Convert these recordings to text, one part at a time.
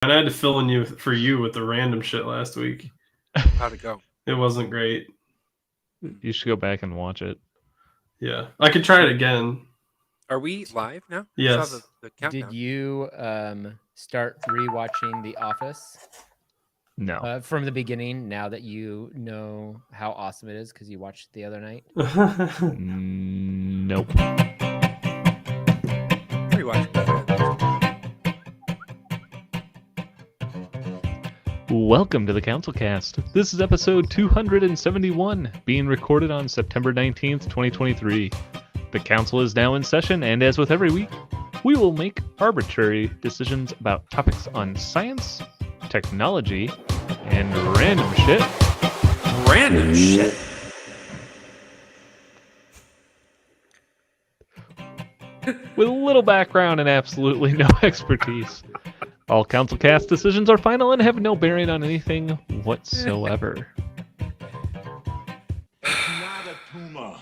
And I had to fill in you with the random shit last week. How'd it go? It wasn't great. You should go back and watch it. Yeah, I could try it again. Are we live now? Yes. I saw the countdown. Did you start rewatching The Office? No. From the beginning, now that you know how awesome it is because you watched it the other night? Nope. Rewatch. Welcome to the CouncilCast. This is episode 271, being recorded on September 19th, 2023. The council is now in session, and as with every week, we will make arbitrary decisions about topics on science, technology, and random shit. Random shit. With a little background and absolutely no expertise. All CouncilCast decisions are final and have no bearing on anything whatsoever. Not a tumor.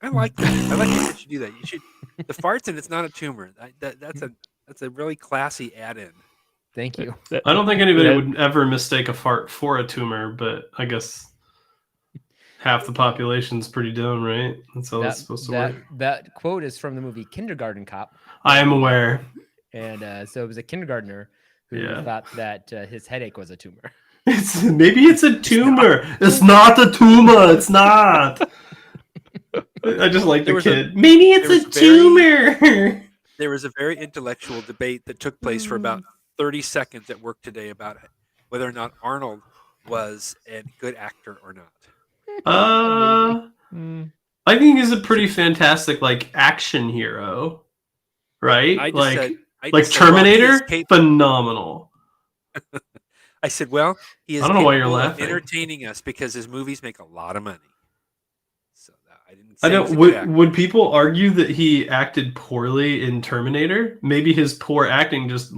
I like that. I like that you should do that. You should the farts and it's not a tumor. That's a really classy add-in. Thank you. I don't think anybody would ever mistake a fart for a tumor, but I guess half the population's pretty dumb, right? That's how it's supposed to work. That quote is from the movie Kindergarten Cop. I am aware. And so it was a kindergartner who thought that his headache was a tumor. Maybe it's a tumor. It's not a tumor. It's not. I just like the kid. Maybe it's a tumor. There was a very intellectual debate that took place for about 30 seconds at work today about whether or not Arnold was a good actor or not. I think he's a pretty fantastic action hero, right? Like Terminator, phenomenal. I said, well, he is I don't know why you're laughing. Entertaining us because his movies make a lot of money. So I didn't. I don't. Would people argue that he acted poorly in Terminator? Maybe his poor acting just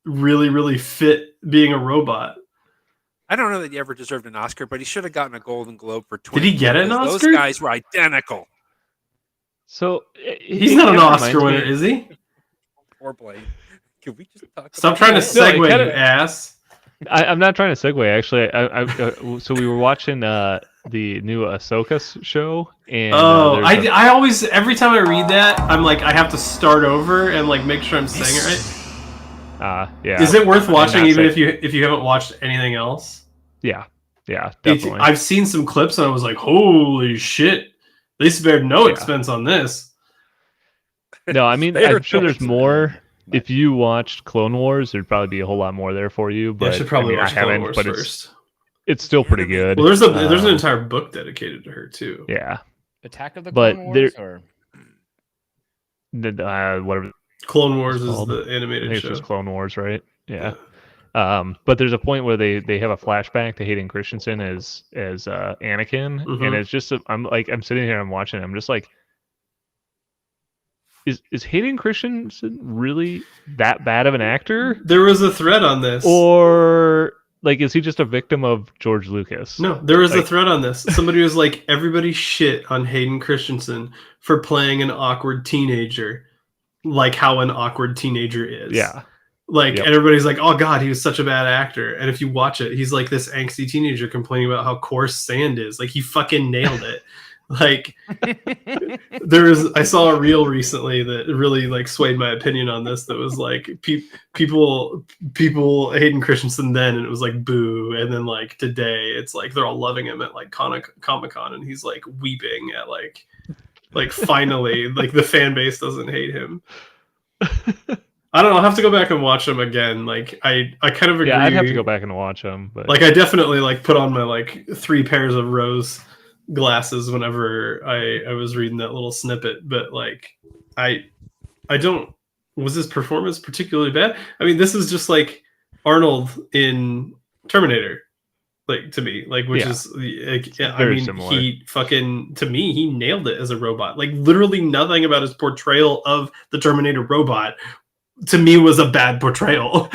really, really fit being a robot. I don't know that he ever deserved an Oscar, but he should have gotten a Golden Globe for 20. Did he get an Oscar? Those guys were identical. So he's not an Oscar winner, is he? Poor Blade. Can we just talk? Stop trying to segue, you ass. I'm not trying to segue. Actually, so we were watching the new Ahsoka show, and I always every time I read that, I'm like I have to start over and make sure I'm saying it right. Yeah. Is it worth watching even if you haven't watched anything else? Yeah, definitely. I've seen some clips and I was like, holy shit, they spared no expense on this. No, I mean I'm sure there's more. If you watched Clone Wars, there'd probably be a whole lot more there for you. But I should probably watch Clone Wars first. It's still pretty good. Well, there's an entire book dedicated to her too. Yeah. Attack of the Clone Wars, or whatever. Clone Wars is the animated show. It's just Clone Wars, right? Yeah. But there's a point where they have a flashback to Hayden Christensen as Anakin, and it's just I'm sitting here, I'm watching it, I'm just like, is Hayden Christensen really that bad of an actor? There was a thread on this, or is he just a victim of George Lucas? No, there was a thread on this. Somebody was like, everybody shit on Hayden Christensen for playing an awkward teenager, like how an awkward teenager is. Yeah. And everybody's like, oh god, he was such a bad actor. And if you watch it, he's like this angsty teenager complaining about how coarse sand is. He fucking nailed it. I saw a reel recently that really swayed my opinion on this. That was people Hayden Christensen then, and it was boo. And then today, it's they're all loving him at Comic-Con, and he's weeping at finally the fan base doesn't hate him. I don't know. I'll have to go back and watch them again. I kind of agree. Yeah, I'd have to go back and watch them. But I definitely put on my 3 pairs of rose glasses whenever I was reading that little snippet. But I don't. Was his performance particularly bad? I mean, this is just Arnold in Terminator. To me, which is very similar. To me, he nailed it as a robot. Literally nothing about his portrayal of the Terminator robot to me was a bad portrayal.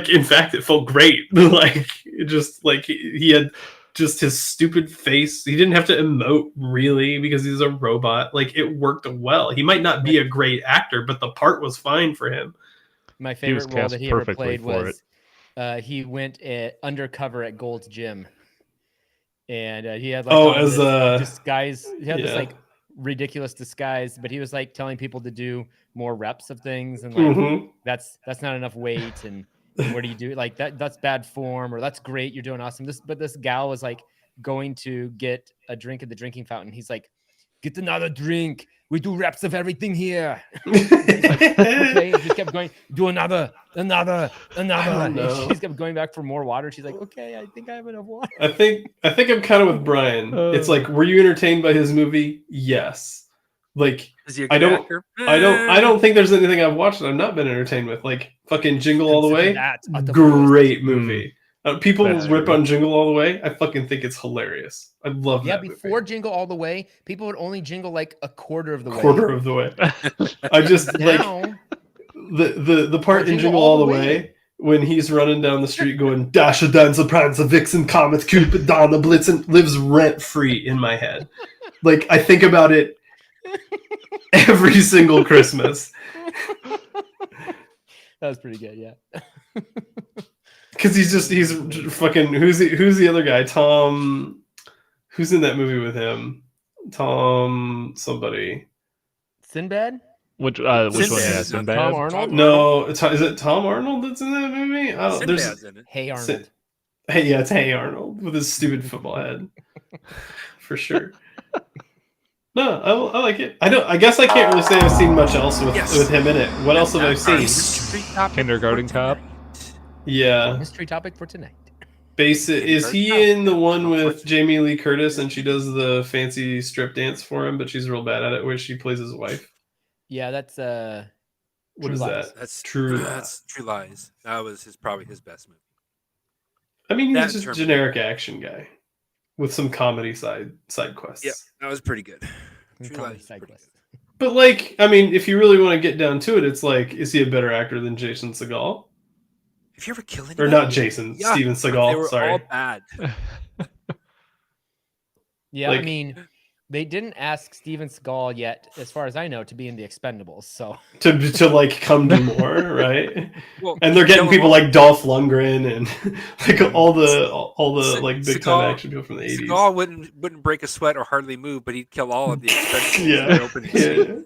In fact, it felt great. He had just his stupid face. He didn't have to emote really because he's a robot. Like, it worked well. He might not be a great actor, but the part was fine for him. My He was favorite role cast that he ever perfectly played for was he went undercover at Gold's Gym, and he had like on as this disguise. He had this yeah. like ridiculous disguise, but he was like telling people to do more reps of things, and like Mhm. that's not enough weight, and what do you do? Like that's bad form, or that's great, you're doing awesome. This gal was like going to get a drink at the drinking fountain. He's like, get another drink. We do reps of everything here. He's like, okay, and just kept going, do another. know. And she just kept going back for more water. She's like, okay, I think I have enough water. I think I'm kind of with Brian. It's like, were you entertained by his movie? Yes. Like, Is he a I good don't- actor? I don't think there's anything I've watched that I've not been entertained with. Like fucking Jingle All the Consider Way, that a great Mm. movie. People That's rip true. on Jingle All the Way. I fucking think it's hilarious. I love Yeah, that before movie. Jingle All the Way, people would only jingle like a quarter of the way. Quarter of the way. I just like Now, the part in Jingle All the Way when he's running down the street going Dasher, Dancer, Prancer, Vixen, Comet, Cupid, Donna, Blitzen lives rent free in my head. Like I think about it every single Christmas. that was pretty good. Yeah. Because he's fucking who's the other guy? Tom, who's in that movie with him? Tom somebody. Sinbad? Which one? Sinbad. Yeah, Tom Sinbad. Arnold? No, is it Tom Arnold that's in that movie? I don't. Sinbad's in it. Hey Arnold. Hey, yeah, it's Hey Arnold with his stupid football head, for sure. No, I like it. I guess I can't really say I've seen much else with him in it. What else have I That's our seen? mystery topic Kindergarten for Cop. tonight. Yeah, Mystery topic for tonight. is he in the one with Jamie Lee Curtis and she does the fancy strip dance for him, but she's real bad at it, where she plays his wife? Yeah, that's What True is Lies. that? That's True. That's True Lies. That was probably his best movie. I mean, That he's just a Terminator. generic action guy with some comedy side quests. Yep, that was pretty good. True Comedy Lies. side Pretty quest. good. But like, I mean, if you really want to get down to it, it's like, is he a better actor than Jason Segel? If you ever kill anybody, Or not Jason, Yeah, Steven they Seagal. were Sorry. all bad. Yeah, I Like- mean, they didn't ask Steven Seagal yet, as far as I know, to be in the Expendables. So To like come do more, right? Well, And they're getting kill 'em people all. like Dolph Lundgren and like all the Se- like big time Seagal- action people from the 80s. Seagal wouldn't break a sweat or hardly move, but he'd kill all of the Expendables in Yeah. their opening scene.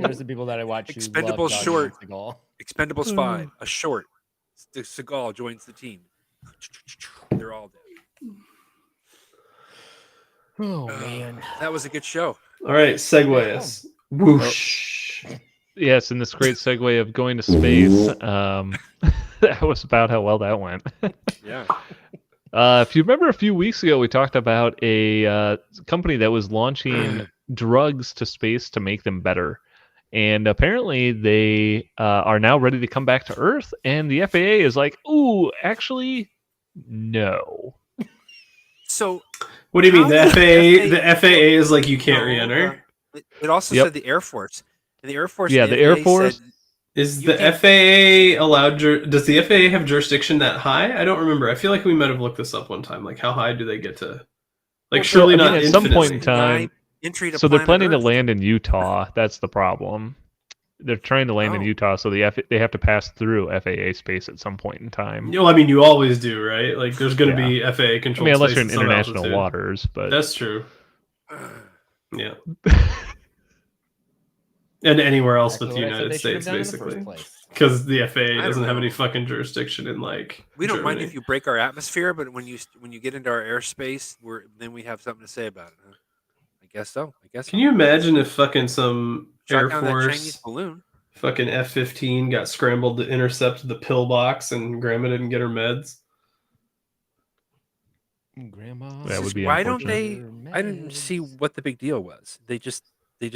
there's the people that I watch. Who love Expendables Doggy short. Seagal. Expendables 5, a short. Seagal joins the team. They're all dead. Oh man. That was a good show. All right, segue us. Whoosh. Yes, and this great segue of going to space. That was about how well that went. Yeah. If you remember a few weeks ago, we talked about a company that was launching drugs to space to make them better. And apparently they are now ready to come back to Earth. And the FAA is like, ooh, actually, no. So What do you mean? How The is FAA is like you can't no, re-enter? It also Yep. said the Air Force. And the Air Force. Yeah, and the Air FAA Force- said, Is You the can't- FAA allowed? Does the FAA have jurisdiction that high? I don't remember. I feel like we might have looked this up one time. Like, how high do they get to? Like, Well, surely I mean, not at some point in infinitely. time. entry to So they're planet planning to Earth. land in Utah. That's the problem. They're trying to land in Oh. Utah, so they have to pass through FAA space at some point in time. You know, I mean, you always do, right? Like, there's going to Yeah. be FAA I controlled mean, unless space you're in at some international altitude. waters, but That's true. Yeah, and anywhere else but the Exactly what I said United they should have States, done in the first basically, place. because the I FAA don't doesn't have any know. fucking jurisdiction in like. We don't mind Germany. if you break our atmosphere, but when you get into our airspace, then we have something to say about it. Huh? I guess so. I guess. Can you imagine if fucking some Shot Air down that Chinese Force balloon? fucking F-15 got scrambled to intercept the pillbox and Grandma didn't get her meds? Grandma. That would be Why don't unfortunate. they? I didn't see what the big deal was. They just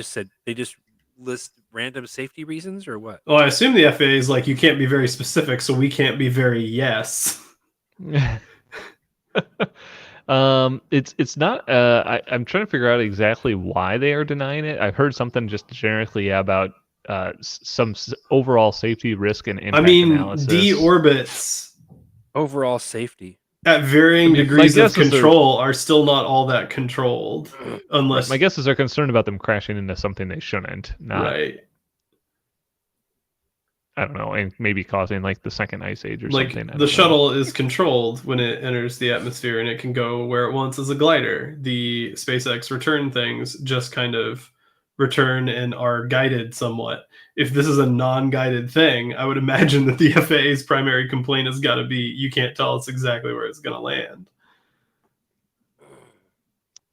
said they just list random safety reasons or what? Well, I assume the FAA is like, you can't be very specific, so we can't be very yes. It's not. I'm trying to figure out exactly why they are denying it. I've heard something just generically about some overall safety risk and impact I mean, analysis. D orbits Overall safety. at varying I mean, my degrees of guess is they're- control are still not all that controlled, unless My guess is they're concerned about them crashing into something they shouldn't. Not. right. I don't know, and maybe causing like the second ice age or Like something. I the don't know. shuttle is controlled when it enters the atmosphere, and it can go where it wants as a glider. The SpaceX return things just kind of return and are guided somewhat. If this is a non-guided thing, I would imagine that the FAA's primary complaint has got to be you can't tell us exactly where it's going to land.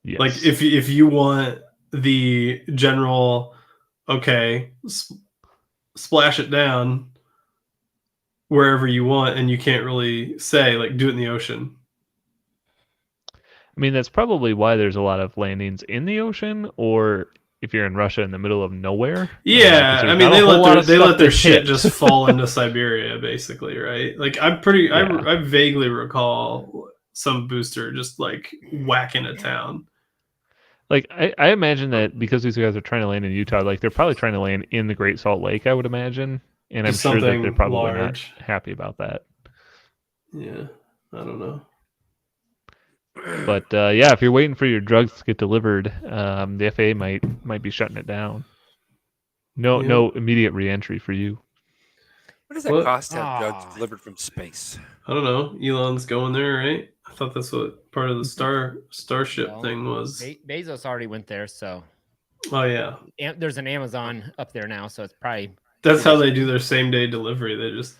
Yes. Like if you want the general, okay, splash it down wherever you want, and you can't really say, like, do it in the ocean. I mean, that's probably why there's a lot of landings in the ocean, or if you're in Russia in the middle of nowhere. 'cause Yeah, there's I mean, not a whole lot of they stuff let their to shit hit. just fall into Siberia, basically, right? Like, Yeah. I vaguely recall some booster just like whacking a town. Like I imagine that because these guys are trying to land in Utah, like they're probably trying to land in the Great Salt Lake, I would imagine, and I'm Just sure that they're something probably large. not happy about that. Yeah, I don't know. But yeah, if you're waiting for your drugs to get delivered, the FAA might be shutting it down. No Yeah. no immediate reentry for you. What does that What? cost to have drugs Ah. delivered from space? I don't know. Elon's going there, right? I thought that's what part of the Starship Well, thing was. Bezos already went there, so Oh yeah, there's an Amazon up there now, so it's probably that's how they do their same day delivery. They just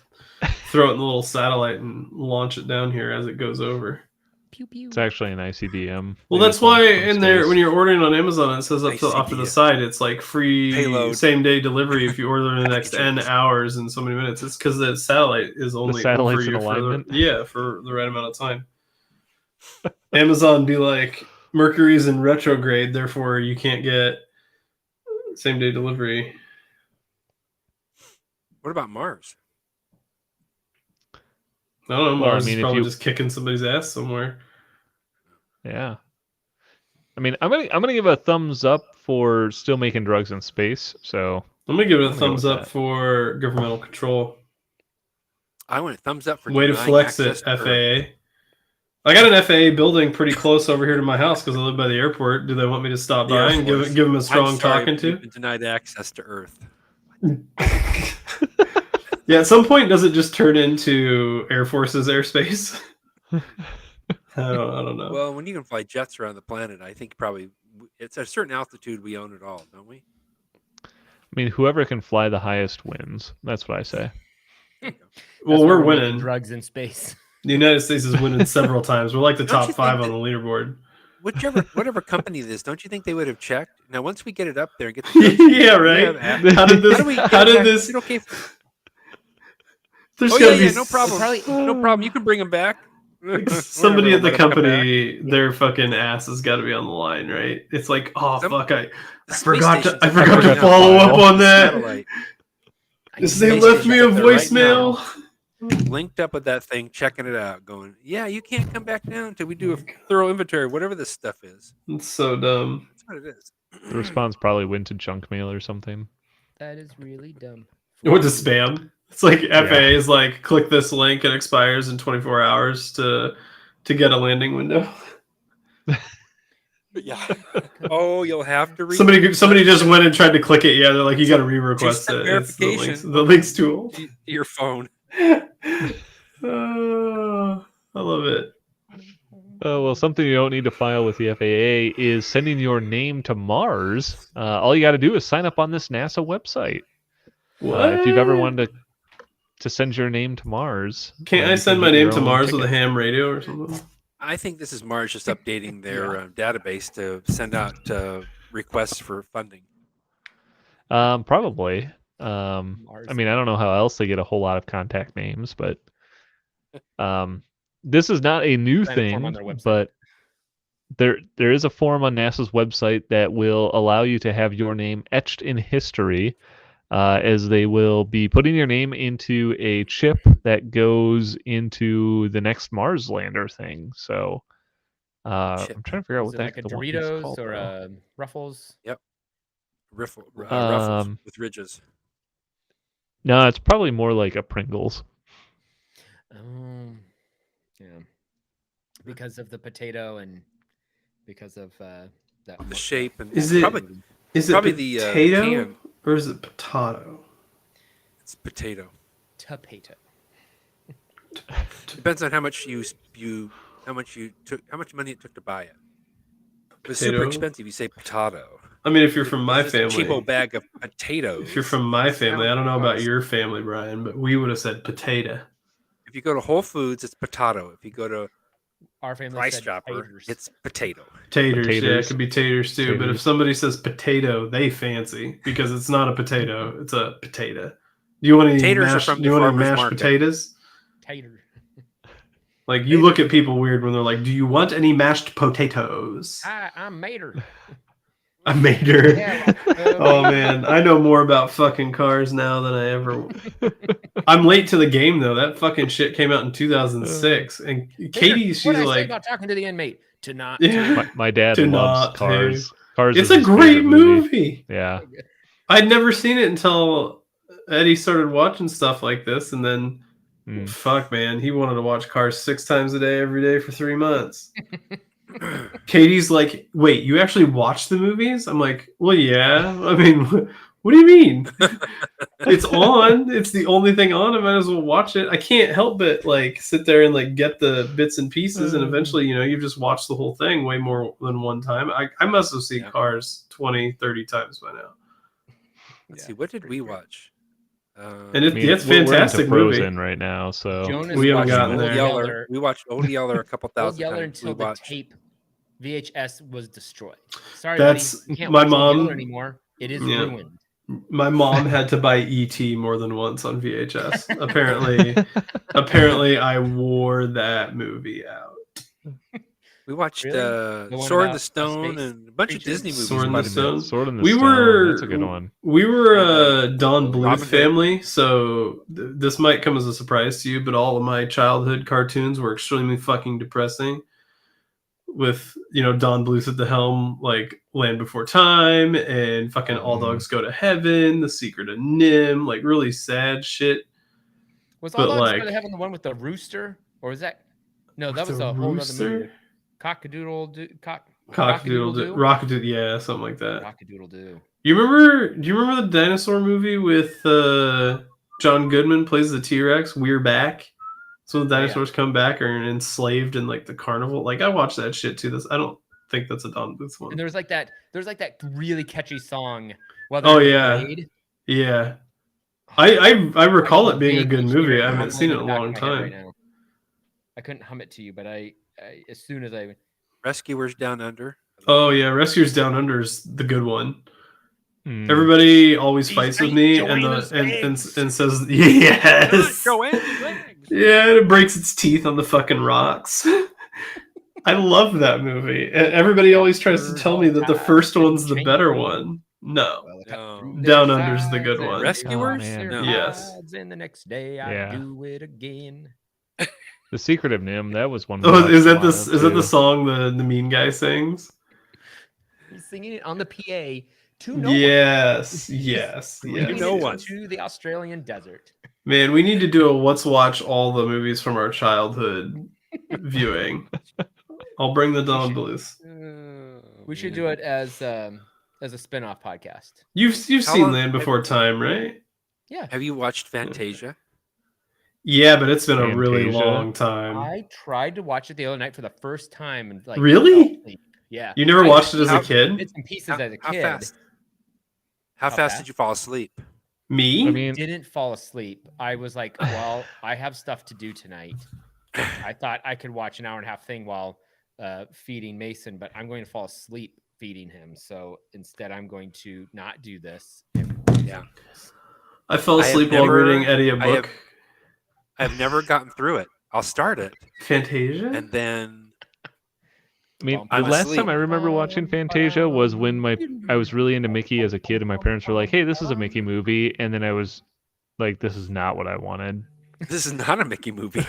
throw it in the little satellite and launch it down here as it goes over. pew pew. It's actually an ICBM. Well, They that's just launched why from in there space. when you're ordering on Amazon, it says up to off to the ICBM. side, it's like free Payload. same day delivery if you order in the next Packaging. N hours in so many minutes. It's because the satellite is only satellite's over in you for alignment? for the right amount of time. Amazon be like, Mercury's in retrograde, therefore you can't get same day delivery. What about Mars? I don't know. Well, I Mars mean, is if probably you- just kicking somebody's ass somewhere. Yeah. I mean, I'm gonna give a thumbs up for still making drugs in space. So I'm gonna give it a I'm gonna go thumbs with up that. for governmental control. I want a thumbs up for Way to denying flex access it, to Earth. FAA. I got an FAA building pretty close over here to my house because I live by the airport. Do they want me to stop The by Air and Force. give them a I'm strong sorry, talking but to? you've been denied access to Earth. Yeah, at some point, does it just turn into Air Force's airspace? I don't know. Well, when you can fly jets around the planet, I think probably it's at a certain altitude we own it all, don't we? I mean, whoever can fly the highest wins. That's what I say. Well, we're making winning. drugs in space. The United States is winning several times. We're like the Don't top you think 5 on that- the leaderboard. Whatever company it is, don't you think they would have checked? Now, once we get it up there and get the drugs, Yeah, we right. have How did this? How do we? How did this? Is it okay? There's Oh gotta yeah, be no problem. No problem. You can bring them back. somebody Whatever, at the let 'em come back. company, their fucking ass has got to be on the line, right? It's like, oh Some- fuck, I The space forgot to station's I up there forgot to right now. follow up on that. Satellite. They Space left me a station's up there right now. voicemail. Linked up with that thing, checking it out, going, yeah, you can't come back down until we do a thorough inventory, whatever this stuff is. It's so dumb. That's what it is. The response probably went to junk mail or something. That is really dumb. What to spam? It's like FAA is like, click this link, it expires in 24 hours to get a landing window. Yeah. Oh, you'll have to read Somebody just went and tried to click it. Yeah, they're like, you got to re-request two-step it. It's verification. the link's too old. your phone. I love it. Oh, well, something you don't need to file with the FAA is sending your name to Mars. All you got to do is sign up on this NASA website. If you've ever wanted to send your name to Mars. Can't I you send can my get name your to own Mars with a ticket. ham radio or something? I think this is Mars just updating their database to send out requests for funding. Probably. Mars. I mean, I don't know how else they get a whole lot of contact names, but this is not a new Sign a form on thing, their website. but there is a form on NASA's website that will allow you to have your name etched in history, as they will be putting your name into a chip that goes into the next Mars lander thing. So Chip. I'm trying to figure out Is what it the like a heck the one is Doritos called, or though. a Ruffles? Ruffles with ridges. No, it's probably more like a Pringles. Yeah. Because of the potato and because of that. The shape and Is it probably Is it probably the potato can. or is it potato? It's potato. Potato. Depends on how much how much money it took to buy it. If it's super Potato? expensive, you say potato. I mean, if you're from my This is a cheapo family, bag of potatoes. if you're from my family, I don't know about Sounds- your family, Brian, but we would have said potato. If you go to Whole Foods, it's potato. If you go to Our family Price said Chopper, taters. it's potato. Taters, yeah, it Potatoes. could be taters too. But if Taters. somebody says potato, they fancy because it's not a potato; it's a potato. Do you want any Taters are mashed? from Do the you want any farmer's mashed market. potatoes? Tater. Like you look at people weird when they're like, "Do you want any mashed potatoes?" Hi, I'm Mater. I made her. Yeah, Oh man, I know more about fucking cars now than I ever. I'm late to the game though. That fucking shit came out in 2006, and Katie, she's what did I say like, about talking to the inmate? To not. yeah, My dad To loves not Cars. to. Cars It's is a his great favorite movie. Yeah. I'd never seen it until Eddie started watching stuff like this, and then fuck, man, he wanted to watch Cars 6 times a day, every day for 3 months. Katie's like, "Wait, you actually watch the movies?" I'm like, "Well, yeah. I mean, what do you mean? It's on. It's the only thing on. I might as well watch it. I can't help but like sit there and like get the bits and pieces, and eventually, you've just watched the whole thing way more than one time. I must have seen Cars 20, 30 times by now. Let's see, what did we watch? And it's we're into fantastic movie. Frozen right now, so Jonas We haven't watched gotten Old there. Yeller. We watched Old Yeller a couple Old thousand Yeller times. until the tape VHS was destroyed. Sorry, That's buddy. You can't my watch Old mom- Yeller anymore. It is Yeah. ruined. My mom had to buy ET more than once on VHS. Apparently, I wore that movie out. We watched Really? The one Sword in about the Stone space and a bunch of creatures? Disney movies. Sword in might the have been. Stone. Sword in the We Stone. were That's a good one. We were a Don Bluth Robin Hood. family, so this might come as a surprise to you, but all of my childhood cartoons were extremely fucking depressing. With Don Bluth at the helm, like Land Before Time and fucking All Dogs Go to Heaven, The Secret of Nim, like really sad shit. Was But, All Dogs Go like- to Heaven the one with the rooster? Or was that? No, that was The a whole other rooster? movie. Cockadoodle-doo. Cockadoodle-doo, Rockadoodle, yeah, something like that. Cockadoodle-doo. Do you remember the dinosaur movie with John Goodman plays the T-Rex? We're Back. So the dinosaurs come back are enslaved in like the carnival. Like I watched that shit too. I don't think that's a Don Bluth one. And there was like that really catchy song. Oh yeah, yeah. I recall it being a good movie. I haven't seen it in a long time. I couldn't hum it to you, but I as soon as I Rescuers Down Under. Oh yeah, Rescuers Down Under is the good one. Hmm. Everybody always He's fights with ate me Joanna's and eggs. says yes. Joanne's legs. Yeah, and it breaks its teeth on the fucking rocks. I love that movie. And everybody always tries to tell me that the first one's the better one. No. No. Down Under's the good one. Rescuers? man. No. Yes. And the next day I Yeah. do it again. The Secret of Nim, that was one. we Oh, watched is a that lot this? of, Is that too. the song the mean guy sings? He's singing it on the PA to no one. Yes, yes, Leading yes. no it one. to the Australian desert. Man, we need to do a let's watch all the movies from our childhood viewing. I'll bring the Don Bluth. We should do it as a spin-off podcast. You've How seen long- Land Before Time, right? Yeah. Have you watched Fantasia? Yeah, but it's been a really Fantasia. long time. I tried to watch it the other night for the first time and like Really? fell asleep. Yeah. You never I watched it as a how- kid? bits and pieces How, as a how kid. fast? How fast did you fall asleep? Me? I mean, Didn't fall asleep. I was like, well, I have stuff to do tonight. I thought I could watch an hour and a half thing while feeding Mason, but I'm going to fall asleep feeding him. So instead, I'm going to not do this. Yeah. I fell I have asleep while never- reading Eddie a I have- book. I've never gotten through it. I'll start it Fantasia? and then the I'm last asleep. time I remember watching Fantasia was when I was really into Mickey as a kid, and my parents were like, "Hey, this is a Mickey movie," and then I was like, "This is not what I wanted." this is not a Mickey movie.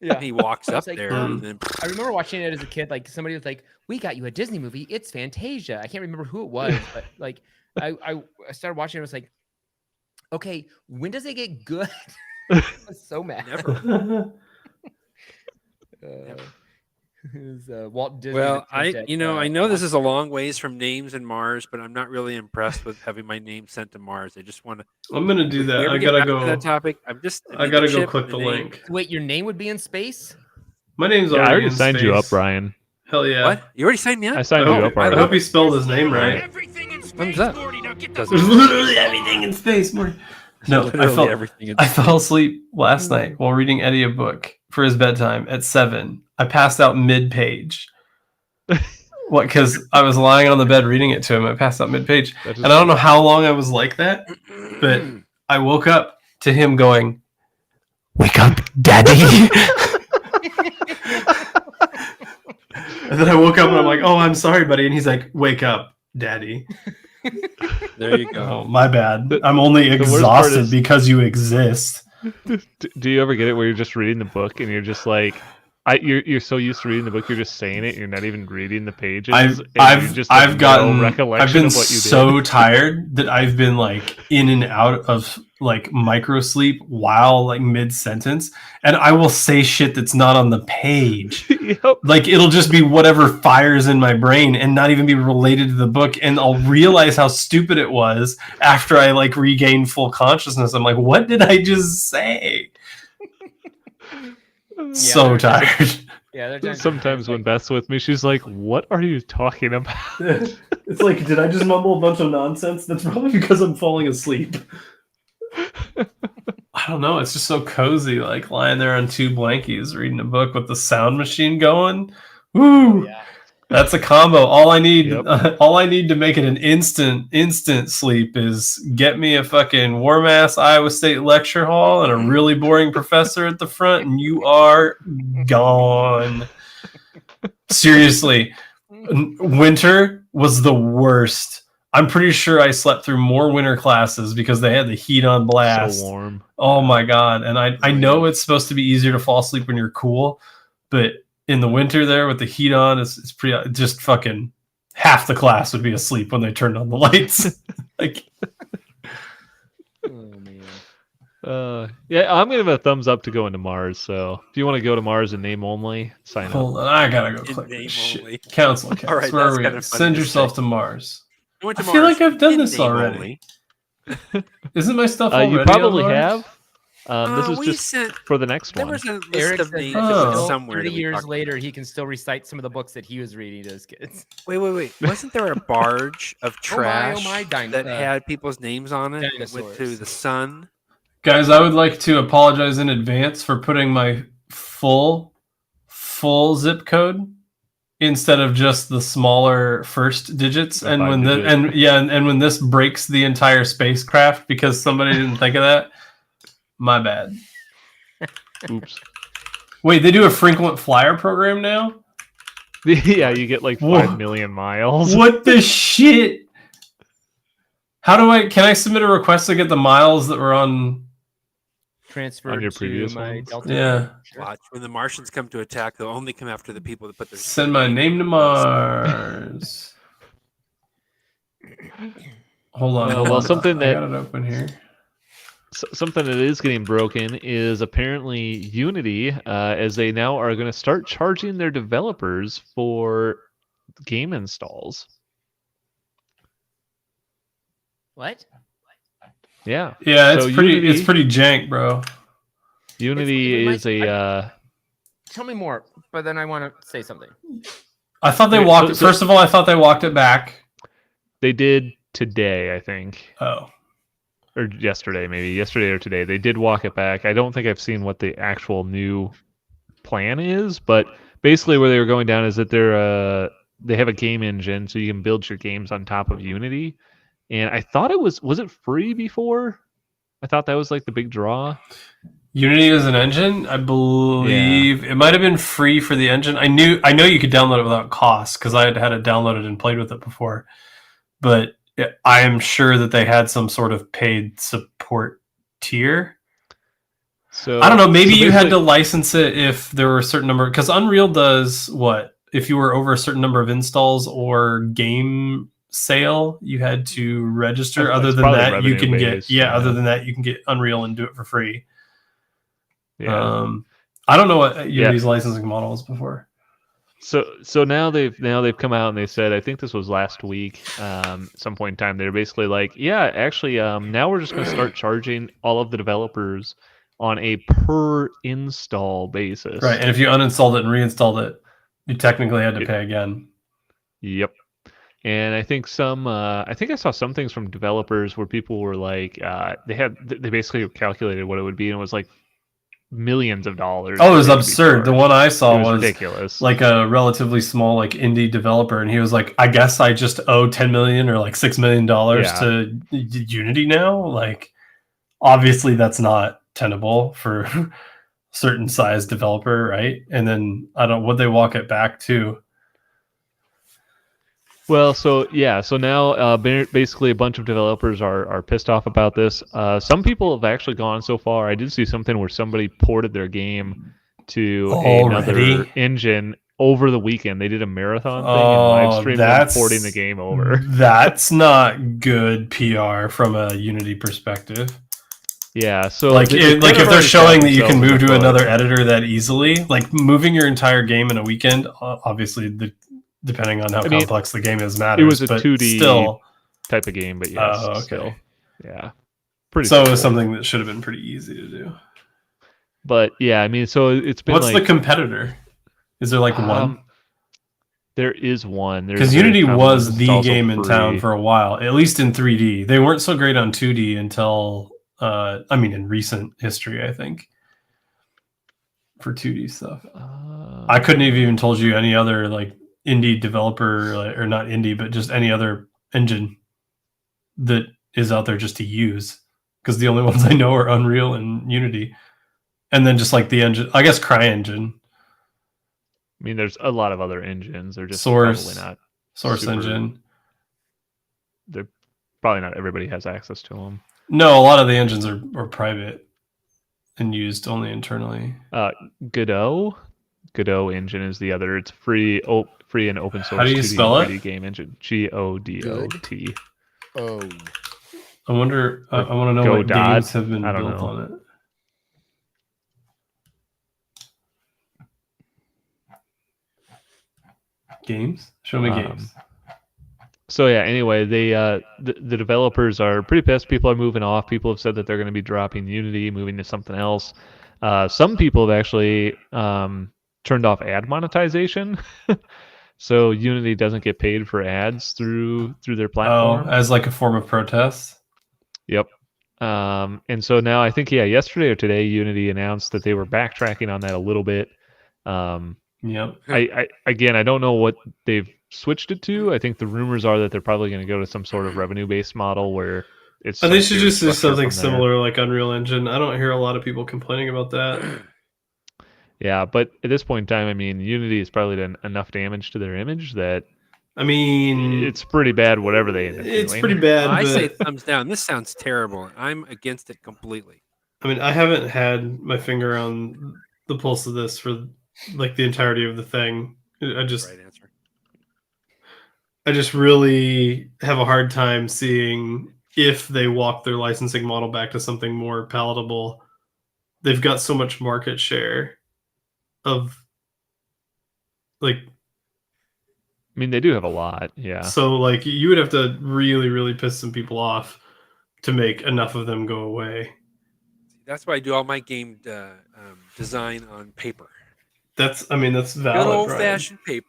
Yeah. He walks up like, there and then I remember watching it as a kid. Like somebody was like, "We got you a Disney movie. It's Fantasia." I can't remember who it was, but like I started watching it. I was like, "Okay, when does it get good?" I was so mad. never. Uh, Is, Walt Disney. Well, I know this is a long ways from names and Mars, but I'm not really impressed with having my name sent to Mars. I just want to. I'm gonna do If that. we ever I get gotta back go. to that topic. I I gotta go chip, click the name. link. Wait, your name would be in space? My name's Yeah, I already already in signed you up, space. Brian. Hell yeah! What? You already signed me up? I signed you up I already. hope he spelled his name right. Everything in space, Thumbs up. Morty. Now get Doesn't the There's literally everything in space, Morty. No, Literally everything. I fell asleep last night while reading Eddie a book for his bedtime at 7. I passed out mid-page. What? Because I was lying on the bed reading it to him. I passed out mid-page, and I don't know how long I was like that, but I woke up to him going, "Wake up, Daddy!" And then I woke up and I'm like, "Oh, I'm sorry, buddy," and he's like, "Wake up, Daddy." There you go. Oh, my bad. I'm only worst part exhausted is- because you exist. Do you ever get it where you're just reading the book and you're just like, you're so used to reading the book, you're just saying it. You're not even reading the pages. and you just have no recollection I've been of what you so did. tired that I've been like in and out of like micro sleep while like mid sentence, and I will say shit that's not on the page. Yep. Like it'll just be whatever fires in my brain and not even be related to the book, and I'll realize how stupid it was after I like regain full consciousness. I'm like, what did I just say? So tired. Yeah, they're Sometimes when Beth's with me, she's like, "What are you talking about?" It's like, did I just mumble a bunch of nonsense? That's probably because I'm falling asleep. I don't know. It's just so cozy, like lying there on 2 blankies, reading a book with the sound machine going. Woo! Yeah. That's a combo. All I need, Yep. all I need to make it an instant sleep is get me a fucking warm ass Iowa State lecture hall and a really boring professor at the front, and you are gone. Seriously, winter was the worst. I'm pretty sure I slept through more winter classes because they had the heat on blast. So warm. Oh my god! And I know it's supposed to be easier to fall asleep when you're cool, but in the winter there with the heat on, it's pretty. Just fucking half the class would be asleep when they turned on the lights. Like, Oh man. Yeah, I'm gonna give it a thumbs up to go into Mars. So if you want to go to Mars in name only, sign up. hold on, I gotta go In click name this shit. only. CouncilCast. All right, Where that's are we? kinda At? funny Send to yourself say. to Mars. I went to I feel Mars like I've done in this name already. only. Isn't my stuff already? You on probably Mars? have. This is We just sent. for the next There one. was a list Eric of said names that Oh. that was still somewhere. 30 that we years talked later, about. he can still recite some of the books that he was reading to his kids. Wait. Wasn't there a barge of trash Oh my, that had people's names on it? That went to dinosaurs. the sun. Guys, I would like to apologize in advance for putting my full zip code instead of just the smaller first digits. The And when 5-digit. and when this breaks the entire spacecraft because somebody didn't think of that, my bad. Oops. Wait, they do a frequent flyer program now? Yeah, you get like Whoa. 5 million miles. What the shit? Can I submit a request to get the miles that were on? Transferred On your to previous my ones? Delta. Yeah. Sure. Watch when the Martians come to attack, they'll only come after the people that put their Send my name to Mars. Hold on. Well, hold well, on. something I that- got it open here. Something that is getting broken is apparently Unity, as they now are going to start charging their developers for game installs. What? Yeah, Yeah, it's So pretty. Unity- It's pretty jank, bro. Unity It's- is a. Tell me more, but then I want to say something. I thought they Wait, walked. so- First of all, I thought they walked it back. They did today, I think, Oh, or yesterday, maybe yesterday or today. They did walk it back. I don't think I've seen what the actual new plan is, but basically where they were going down is that they have a game engine, so you can build your games on top of Unity. And I thought it was it free before? I thought that was like the big draw. Unity is an engine. I believe it might have been free for the engine. I know you could download it without cost because I had it downloaded and played with it before. But I am sure that they had some sort of paid support tier. So I don't know. Maybe so you had to basically- license it if there were a certain number. Because Unreal does what? If you were over a certain number of installs or game sale, you had to register. It's Other than probably that, you can revenue-based, get yeah. Other than that, you can get Unreal and do it for free. Yeah. I don't know what Unity's licensing model is before. So now they've come out and they said, I think this was last week, some point in time, they're basically like, yeah, actually, now we're just going to start charging all of the developers on a per install basis. Right, and if you uninstalled it and reinstalled it, you technically had to It- pay again. Yep. And I think I think I saw some things from developers where people were like, they basically calculated what it would be, and it was like millions of dollars. Oh, it was that they could be absurd. The charged. one I saw It was was ridiculous. like a relatively small like indie developer, and he was like, I guess I just owe 10 million or like $6 million to Unity now. Like, obviously that's not tenable for a certain size developer, right? And then would they walk it back to? Well, so now basically a bunch of developers are pissed off about this. Some people have actually gone so far. I did see something where somebody ported their game to another Already? engine over the weekend. They did a marathon thing and Oh, live streamed them porting the game over. That's not good PR from a Unity perspective. Yeah, so Like, they if kind of they're already showing shot that you can themselves in move the to foot. another editor that easily, like moving your entire game in a weekend, obviously, depending on how I mean, complex the game is matters. It was a but 2D still, type of game, but yes, okay. still, yeah, pretty. So it simple. was something that should have been pretty easy to do. But yeah, I mean, so it's been What's like, the competitor? Is there like one? There is one. Because Unity was the game in town for a while, at least in 3D. They weren't so great on 2D until, in recent history, I think, for 2D stuff. I couldn't have even told you any other like indie developer, or not indie, but just any other engine that is out there just to use. Because the only ones I know are Unreal and Unity. And then just like the engine, I guess CryEngine. I mean, there's a lot of other engines. They're just Source probably not Source Engine. They're probably not everybody has access to them. No, a lot of the engines are private and used only internally. Godot engine is the other. It's free and open source. How do you 2D spell and it? 3D game engine. GODOT. Oh, I wonder. I want to know what Godot? games have been I don't built know. on it. Games? Show me games. So yeah, anyway, the developers are pretty pissed. People are moving off. People have said that they're going to be dropping Unity, moving to something else. Some people have actually turned off ad monetization, so Unity doesn't get paid for ads through their platform. Oh, as like a form of protest? Yep. And so now I think yesterday or today, Unity announced that they were backtracking on that a little bit. Yep. I don't know what they've switched it to. I think the rumors are that they're probably going to go to some sort of revenue-based model where it's. They should just do structure something from there. similar like Unreal Engine. I don't hear a lot of people complaining about that. Yeah, but at this point in time, I mean, Unity has probably done enough damage to their image that I mean, it's pretty bad. Whatever they end up it's doing. pretty bad. I but, say thumbs down. This sounds terrible. I'm against it completely. I mean, I haven't had my finger on the pulse of this for like the entirety of the thing. Right answer. I just really have a hard time seeing if they walk their licensing model back to something more palatable. They've got so much market share of like. I mean, they do have a lot. Yeah. So like you would have to really, really piss some people off to make enough of them go away. That's why I do all my game design on paper. That's valid. Good old-fashioned paper.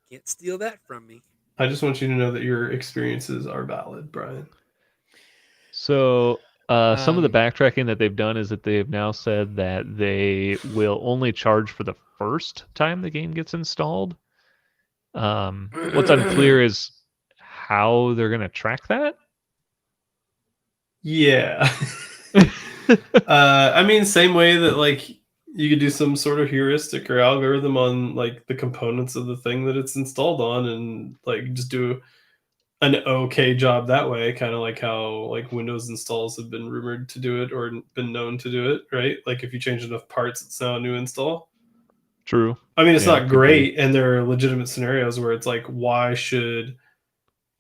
Can't steal that from me. I just want you to know that your experiences are valid, Brian. So some of the backtracking that they've done is that they've now said that they will only charge for the first time the game gets installed. What's unclear is how they're going to track that. Yeah. I mean, same way that like you could do some sort of heuristic or algorithm on like the components of the thing that it's installed on, and like just do an okay job that way, kind of like how like Windows installs have been rumored to do it or been known to do it, right? Like if you change enough parts, it's now a new install. True. I mean, it's Yeah, not great, and there are legitimate scenarios where it's like, why should...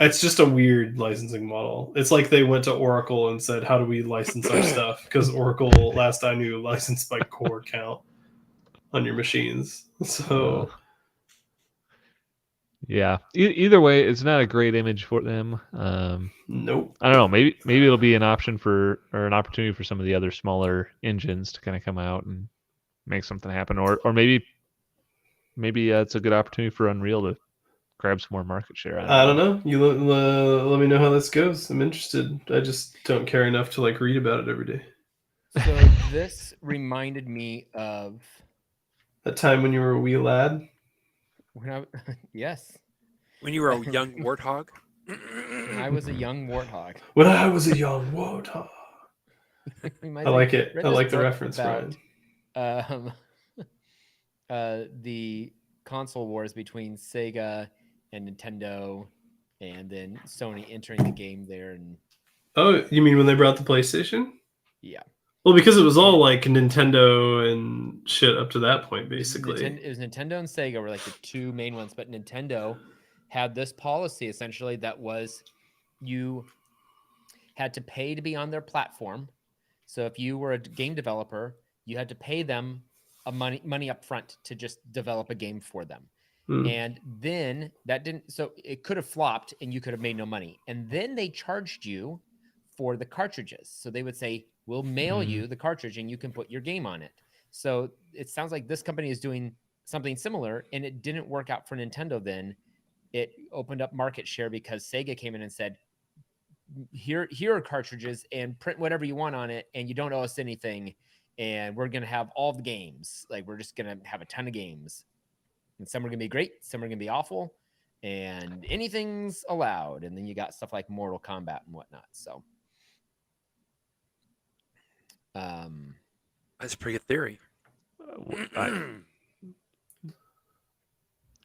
It's just a weird licensing model. It's like they went to Oracle and said, how do we license our stuff? Because Oracle, last I knew, licensed by core count. on your machines. So Yeah. Either way, it's not a great image for them. nope. I don't know. Maybe it'll be an option for or an opportunity for some of the other smaller engines to kind of come out and make something happen, or maybe it's a good opportunity for Unreal to grab some more market share. I don't know. You let me know how this goes. I'm interested. I just don't care enough to like read about it every day. So this reminded me of That time when you were a wee lad. when I When you were a young warthog. when I was a young warthog. When I was a young warthog. I like it. I like the reference, about Brian. The console wars between Sega and Nintendo, and then Sony entering the game there, and Oh, you mean when they brought the PlayStation? yeah. Well, because it was all like Nintendo and shit up to that point, basically. It was Nintendo and Sega were like the two main ones, but Nintendo had this policy essentially that was you had to pay to be on their platform. So if you were a game developer, you had to pay them money up front to just develop a game for them. And then that didn't, so it could have flopped and you could have made no money. And then they charged you for the cartridges. So they would say, we'll mail you the cartridge and you can put your game on it. So it sounds like this company is doing something similar, and it didn't work out for Nintendo then. It opened up market share because Sega came in and said, here are cartridges and print whatever you want on it, and you don't owe us anything. And we're going to have all the games. Like, we're just going to have a ton of games. And some are going to be great, some are going to be awful, and anything's allowed. And then you got stuff like Mortal Kombat and whatnot. So, that's a pretty good theory.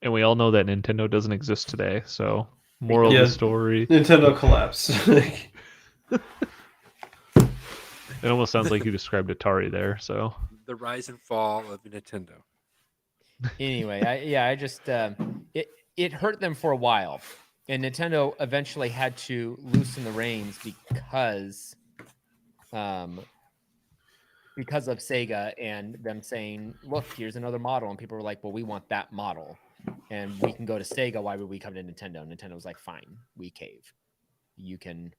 And we all know that Nintendo doesn't exist today. So, moral of the story: Nintendo collapsed. It almost sounds like you described Atari there. So, the rise and fall of Nintendo. Anyway, I just it hurt them for a while, and Nintendo eventually had to loosen the reins because of Sega and them saying, "Look, here's another model," and people were like, "Well, we want that model, and we can go to Sega. Why would we come to Nintendo?" And Nintendo was like, "Fine, we cave. You can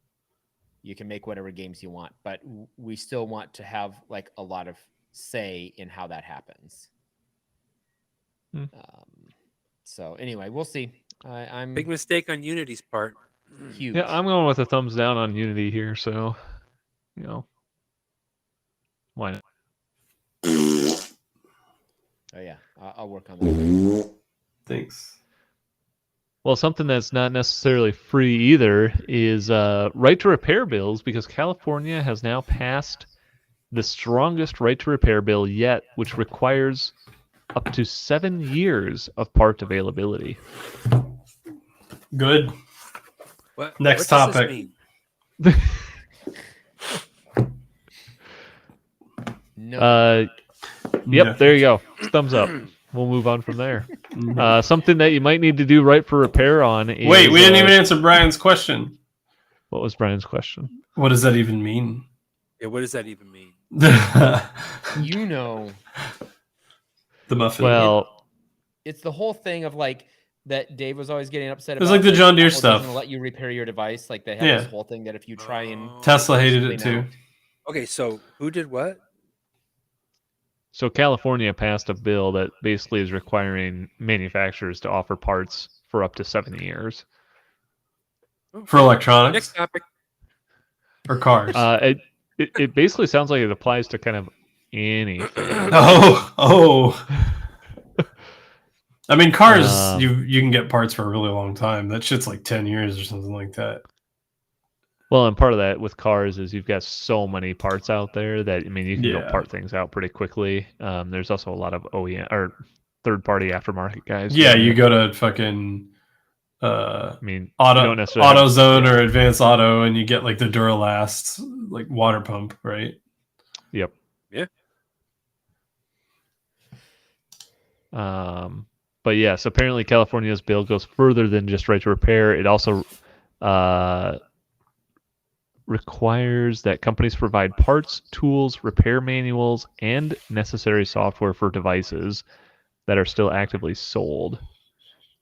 make whatever games you want, but we still want to have like a lot of say in how that happens." So anyway, we'll see. I'm big mistake on Unity's part. Huge. yeah, I'm going with a thumbs down on Unity here. So, why not? Oh yeah, I'll work on that. Thanks. Well, something that's not necessarily free either is right to repair bills, because California has now passed the strongest right to repair bill yet, which requires up to 7 years of part availability. Good. Next what does topic. this mean? No. Yep, there you go. Thumbs up. We'll move on from there. Something that you might need to do right for repair on is... Wait, we didn't even answer Brian's question. What was Brian's question? What does that even mean? Yeah, what does that even mean? You know, The muffin. Well, it's the whole thing of like that Dave was always getting upset about. It's like the John Deere Apple stuff. doesn't let you repair your device. Like they have this whole thing that if you try and Tesla hated it too. Okay, so who did what? so California passed a bill that basically is requiring manufacturers to offer parts for up to 7 years. For electronics? Next topic. Or cars? It basically sounds like it applies to kind of anything. Oh. I mean, cars, you can get parts for a really long time. That shit's like 10 years or something like that. Well, and part of that with cars is you've got so many parts out there that, I mean, you can go part things out pretty quickly. There's also a lot of OEM or third-party aftermarket guys. Yeah, you go to fucking I mean, AutoZone or Advanced Auto, and you get like the Duralast like water pump, right? Yep. Yeah. But yes, apparently California's bill goes further than just right to repair. It also requires that companies provide parts, tools, repair manuals, and necessary software for devices that are still actively sold.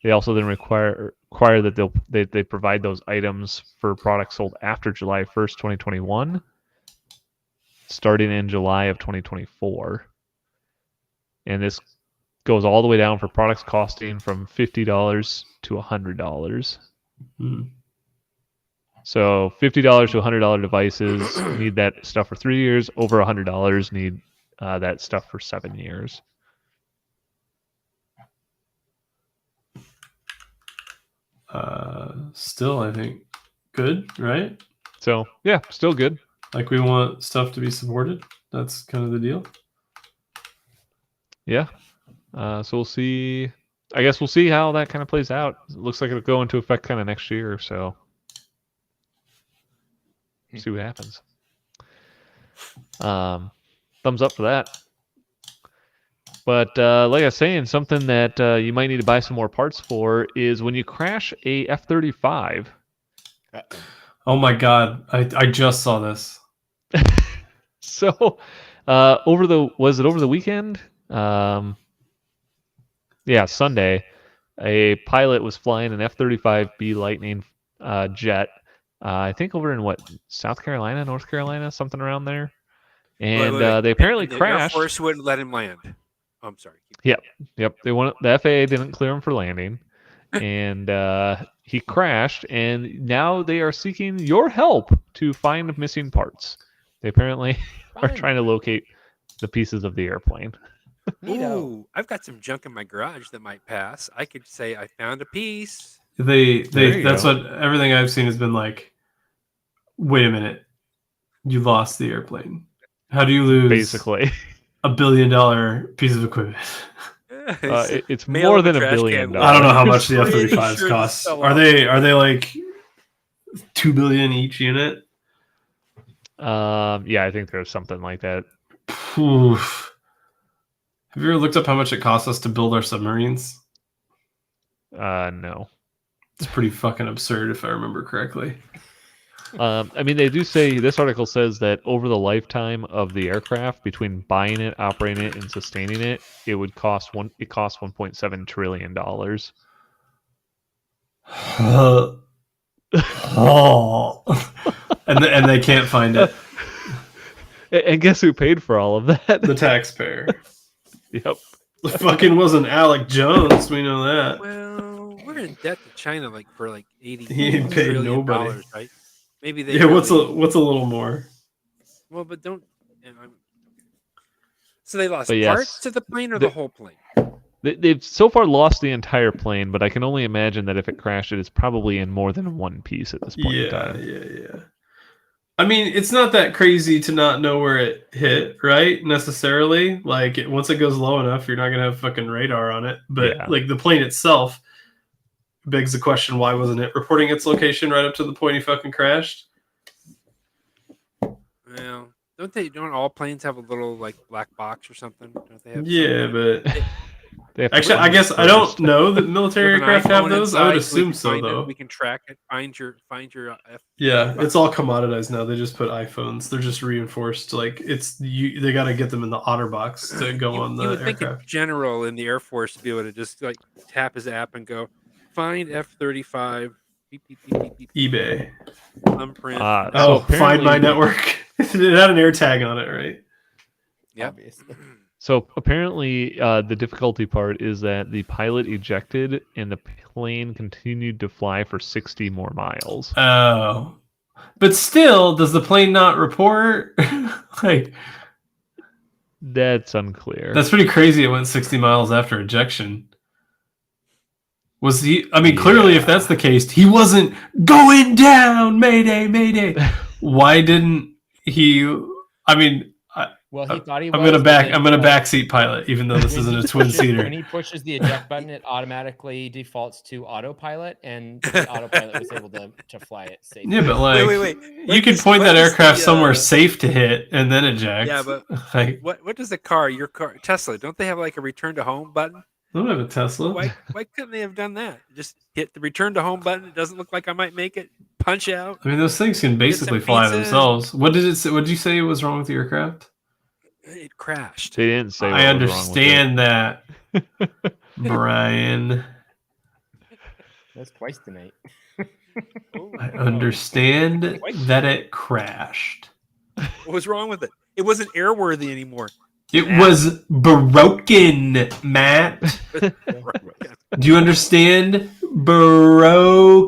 They also then require that they provide those items for products sold after July 1st, 2021, starting in July of 2024. And this goes all the way down for products costing from $50 to $100. Hmm. So $50 to $100 devices need that stuff for 3 years. Over $100 need that stuff for 7 years. Still, I think good, right? So yeah, still good. Like we want stuff to be supported. That's kind of the deal. Yeah. So we'll see. I guess we'll see how that kind of plays out. It looks like it'll go into effect kind of next year. So see what happens. Thumbs up for that. But like I was saying, something that you might need to buy some more parts for is when you crash a F-35. Oh my God. I just saw this. So over the weekend? Yeah, Sunday, a pilot was flying an F-35B Lightning jet. I think over in South Carolina, North Carolina, something around there. And they apparently and the crashed. Air Force wouldn't let him land. Oh, I'm sorry. Yep. The FAA didn't clear him for landing, and he crashed. And now they are seeking your help to find missing parts. They apparently are trying to locate the pieces of the airplane. Ooh, I've got some junk in my garage that might pass. I could say I found a piece. There you That's go. what everything I've seen has been like. Wait a minute, you lost the airplane. How do you lose Basically, $1 billion piece of equipment? it's Mail more in the than $1 trash billion. can. I don't know how much the Pretty F-35s sure cost. this fell Are off. they like $2 billion each unit? Yeah, I think there's something like that. Oof. Have you ever looked up how much it costs us to build our submarines? No. It's pretty fucking absurd if I remember correctly. I mean, they do say, this article says that over the lifetime of the aircraft, between buying it, operating it, and sustaining it, it costs $1.7 trillion. Oh. and they can't find it. And guess who paid for all of that? The taxpayer. Yep. It fucking wasn't Alec Jones. We know that. Well, we're in debt to China for like 80 He ain't paid trillion nobody. dollars, right? Maybe they. Yeah, what's really- a little more? Well, but don't. So they lost But yes, parts to the plane or the whole plane? They've so far lost the entire plane, but I can only imagine that if it crashed, it is probably in more than one piece at this point in time. Yeah. I mean, it's not that crazy to not know where it hit, right? Necessarily. Like, once it goes low enough, you're not going to have fucking radar on it. But, Yeah. like, the plane itself begs the question, why wasn't it reporting its location right up to the point he fucking crashed? Well, don't all planes have a little, like, black box or something? Don't they have Yeah, something? but... They have to Actually, I find it guess I don't first. know that military With an aircraft have iPhone those. I would inside, we assume can so, find it, though. we can track it. Find your F. Yeah, it's all commoditized now. They just put iPhones. They're just reinforced. Like they got to get them in the OtterBox to go on You the would think a aircraft. general in the Air Force to be able to just like tap his app and go find F-35. Beep, beep, beep, beep, beep, beep, eBay. thumbprint. So Oh, Find My apparently- Network. It had an air tag on it, right? Yep. Obviously. So apparently, the difficulty part is that the pilot ejected and the plane continued to fly for 60 more miles. Oh, but still, does the plane not report? Like, That's unclear. that's pretty crazy. It went 60 miles after ejection. Was he? I mean, clearly, if that's the case, he wasn't going down. Mayday, Mayday. Why didn't he? I mean, Well, he thought he I'm was. gonna but then, backseat pilot, even though this when isn't he a twin pushes- When seater. he pushes the eject button, it automatically defaults to autopilot, and the autopilot was able to fly it safely. Yeah, but like, Wait. you can point that aircraft somewhere safe to hit and then eject. Yeah, but like, what does your car Tesla? Don't they have like a return to home button? I don't have a Tesla. Why couldn't they have done that? Just hit the return to home button. It doesn't look like I might make it. Punch out. I mean, those things can basically fly pizza. themselves. What did it say? What did you say was wrong with the aircraft? It crashed. They didn't say. I what was wrong with it. understand that, Brian. That's twice tonight. Oh, I understand that it crashed. what was wrong with it? It wasn't airworthy anymore. It was broken, Matt. Do you understand? Broken.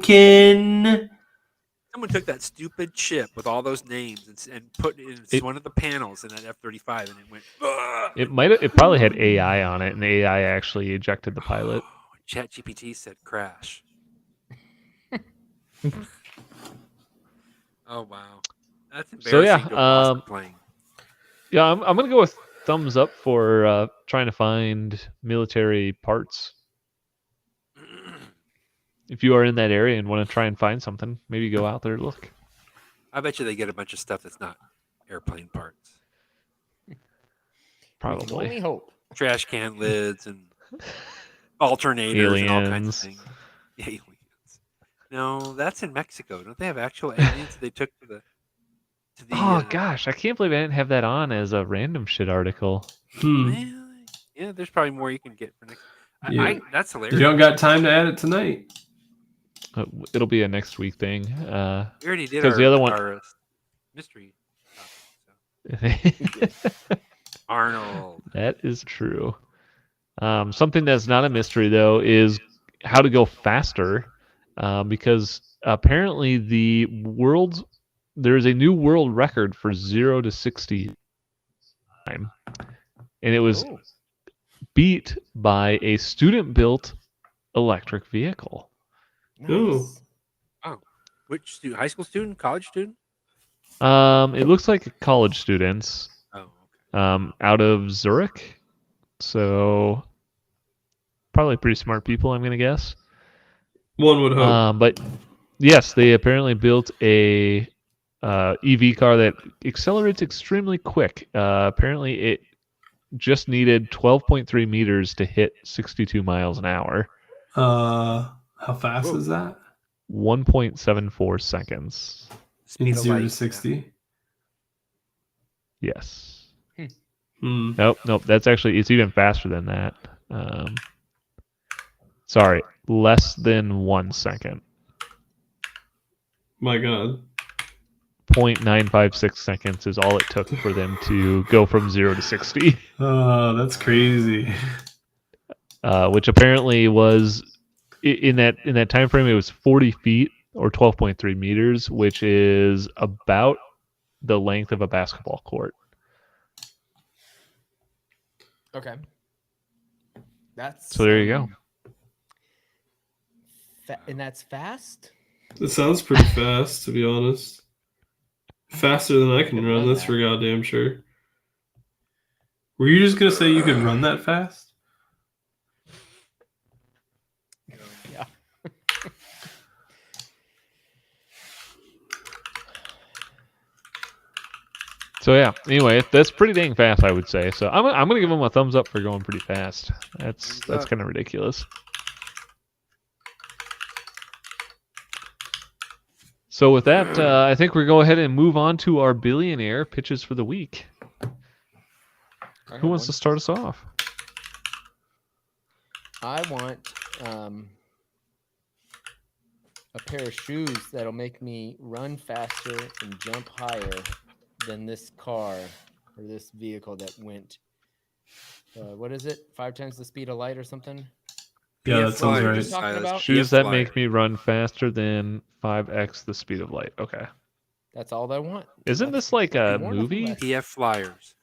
Someone took that stupid chip with all those names and put it in one of the panels in that F-35, and it went. Ugh! It probably had AI on it, and the AI actually ejected the pilot. ChatGPT said crash. Oh wow, that's embarrassing. So, yeah, to have lost the plane. Yeah, I'm gonna go with thumbs up for trying to find military parts. If you are in that area and want to try and find something, maybe go out there and look. I bet you they get a bunch of stuff that's not airplane parts. We can Probably. only hope. Trash can lids and alternators and all kinds of Aliens. things. Aliens. No, that's in Mexico. Don't they have actual aliens that they took to the? Oh gosh, I can't believe I didn't have that on as a random shit article. Really? Yeah, there's probably more you can get for next. Yeah. That's hilarious. You don't got time to add it tonight. It'll be a next week thing. We already did 'cause the other one- our mystery topic, so. Arnold. That is true. Something that's not a mystery though is how to go faster, because apparently there's a new world record for 0 to 60 time, and it was beat by a student-built electric vehicle. Ooh. Nice. Which student? High school student? College student? It looks like college students Oh, out of Zurich, so probably pretty smart people, I'm gonna guess. One would hope. But yes, they apparently built a EV car that accelerates extremely quick. Apparently, it just needed 12.3 meters to hit 62 miles an hour. How fast is that? 1.74 seconds. Speed In of 0 to light, 60? Yes. Hmm. Nope. It's even faster than that. Sorry, less than 1 second. My God. 0.956 seconds is all it took for them to go from 0 to 60. Oh, that's crazy. Which apparently was in that time frame. It was 40 feet or 12.3 meters, which is about the length of a basketball court. Okay. That's So there you go. And that's fast. It sounds pretty fast, to be honest. Faster than I can could run, run that's that. for goddamn sure. Were you just going to say you could run that fast? Yeah. So yeah. Anyway, that's pretty dang fast, I would say. So I'm gonna give them a thumbs up for going pretty fast. That's kind of ridiculous. So with that, I think we're go ahead and move on to our billionaire pitches for the week. Who wants to start us off? I want a pair of shoes that'll make me run faster and jump higher than this car or this vehicle that went. What is it? 5 times the speed of light or something? Yeah, PF that sounds Flyers. right. Talking about? Shoes PF that Flyers. make me run faster than 5x the speed of light. Okay. That's all I want. Isn't That's this like a more, nothing movie? less. PF Flyers.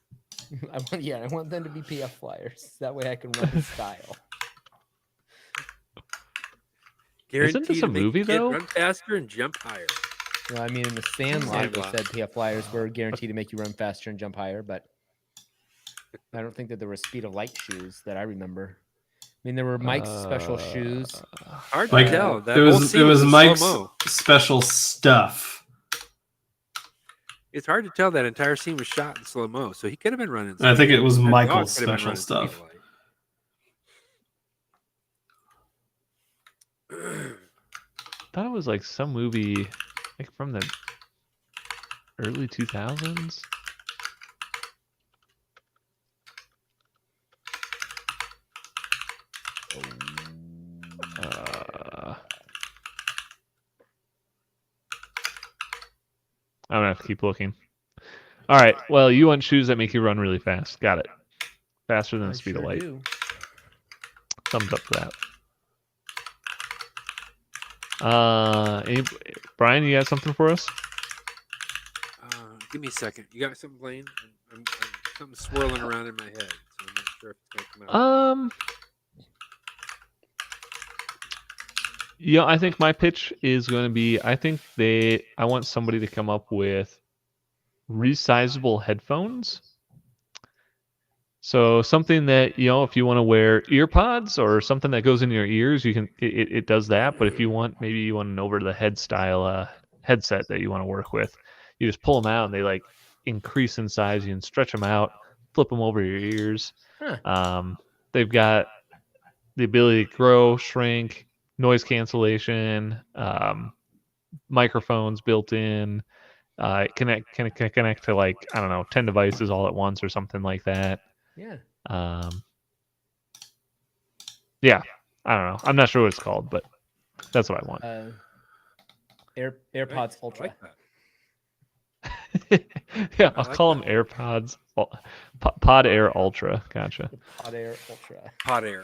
I want them to be PF Flyers. That way I can run in style. Isn't this Guaranteed to a make movie, the kid though? run faster and jump higher. No, I mean, in the Sandlot, they Sandlot. said PF Flyers were guaranteed to make you run faster and jump higher, but I don't think that there were speed of light shoes that I remember. I mean, there were Mike's special shoes. Hard Like, to tell. That it whole was scene in Mike's slow-mo. special stuff. It's hard to tell. That entire scene was shot in slow mo, so he could have been running. I think it was that dog Michael's could have been special running speed of stuff. light. thought it was like some movie like from the early 2000s. I'm gonna have to keep looking. All right. Well, you want shoes that make you run really fast. Got it. Faster than the speed of light. Do. Thumbs up for that. Brian, you got something for us? Give me a second. You got something playing? I'm something swirling around in my head, so I'm not sure if it's gonna come out. Yeah, I think my pitch is going to be, I want somebody to come up with resizable headphones. So something that, if you want to wear ear pods or something that goes in your ears, you can, it does that. But if you want, maybe you want an over the head style headset that you want to work with, you just pull them out and they like increase in size. You can stretch them out, flip them over your ears. They've got the ability to grow, shrink, noise cancellation, microphones built in, can connect to like, I don't know, 10 devices all at once or something like that. Yeah. Yeah, I don't know. I'm not sure what it's called, but that's what I want. AirPods Ultra. I like that. Yeah, I'll like call them AirPods. Pod Air Ultra. Gotcha. Pod Air Ultra. Hot air.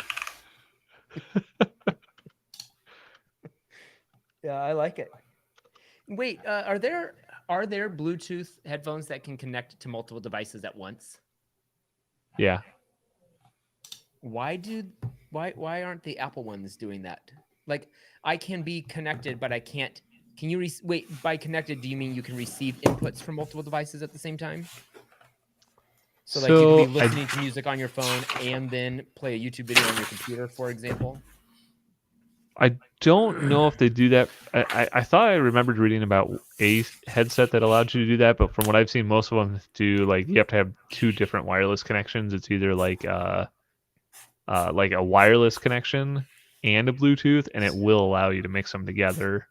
Yeah, I like it. Wait, are there Bluetooth headphones that can connect to multiple devices at once? Yeah. Why aren't the Apple ones doing that? Like, I can be connected, but I can't. Can you wait? By connected, do you mean you can receive inputs from multiple devices at the same time? So like you can be listening to music on your phone and then play a YouTube video on your computer, for example. I don't know if they do that. I thought I remembered reading about a headset that allowed you to do that, but from what I've seen, most of them do like you have to have two different wireless connections. It's either like a wireless connection and a Bluetooth, and it will allow you to mix them together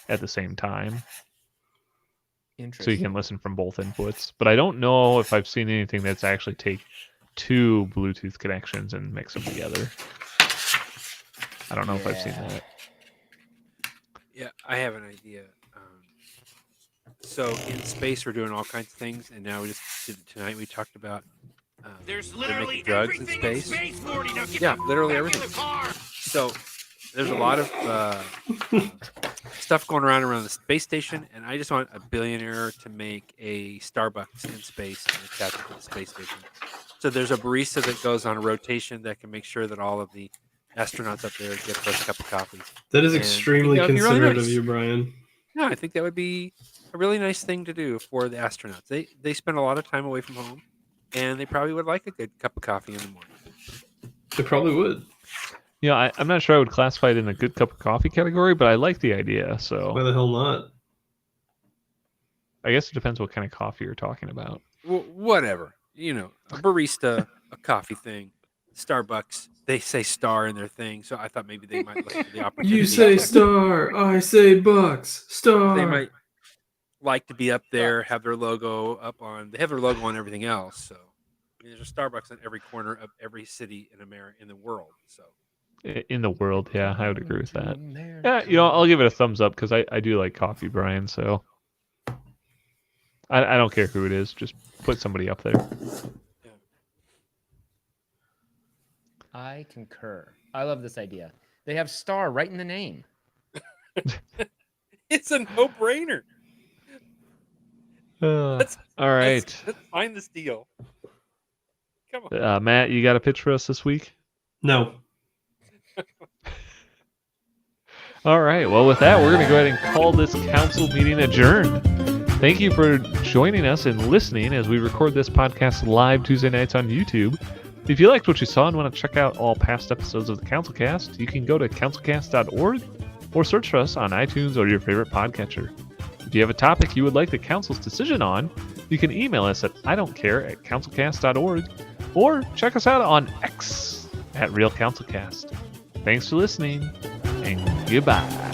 at the same time. So you can listen from both inputs. But I don't know if I've seen anything that's actually take two Bluetooth connections and mix them together. I don't know if I've seen that. Yeah, I have an idea. So in space, we're doing all kinds of things, and now tonight we talked about There's they're literally making drugs in everything space. Morty. Now get Yeah, the literally fuck out of everything. the car. So there's a lot of stuff going around the space station, and I just want a billionaire to make a Starbucks in space and attach it to the space station. So there's a barista that goes on a rotation that can make sure that all of the astronauts up there get first cup of coffee. That is And extremely I think that would be considerate really of nice. you, Brian. No, I think that would be a really nice thing to do for the astronauts. They spend a lot of time away from home, and they probably would like a good cup of coffee in the morning. They probably would. I'm not sure I would classify it in the good cup of coffee category, but I like the idea. So Why the hell not? I guess it depends what kind of coffee you're talking about. Whatever. A barista, a coffee thing, Starbucks. They say star in their thing, so I thought maybe they might look for the opportunity. You say star, I say bucks. Star. They might like to be up there, have their logo up on. They have their logo on everything else. So there's a Starbucks in every corner of every city in the world. So In the world, yeah, I would agree with that. Yeah, I'll give it a thumbs up because I do like coffee, Brian. So I don't care who it is, just put somebody up there. I concur. I love this idea. They have star right in the name. it's a no-brainer. All right, Let's find this deal. Come on. Matt, you got a pitch for us this week? No. All right. Well, with that, we're going to go ahead and call this council meeting adjourned. Thank you for joining us and listening as we record this podcast live Tuesday nights on YouTube. If you liked what you saw and want to check out all past episodes of the CouncilCast, you can go to councilcast.org or search for us on iTunes or your favorite podcatcher. If you have a topic you would like the council's decision on, you can email us at idon'tcare@councilcast.org or check us out on X @RealCouncilCast. Thanks for listening, and Goodbye.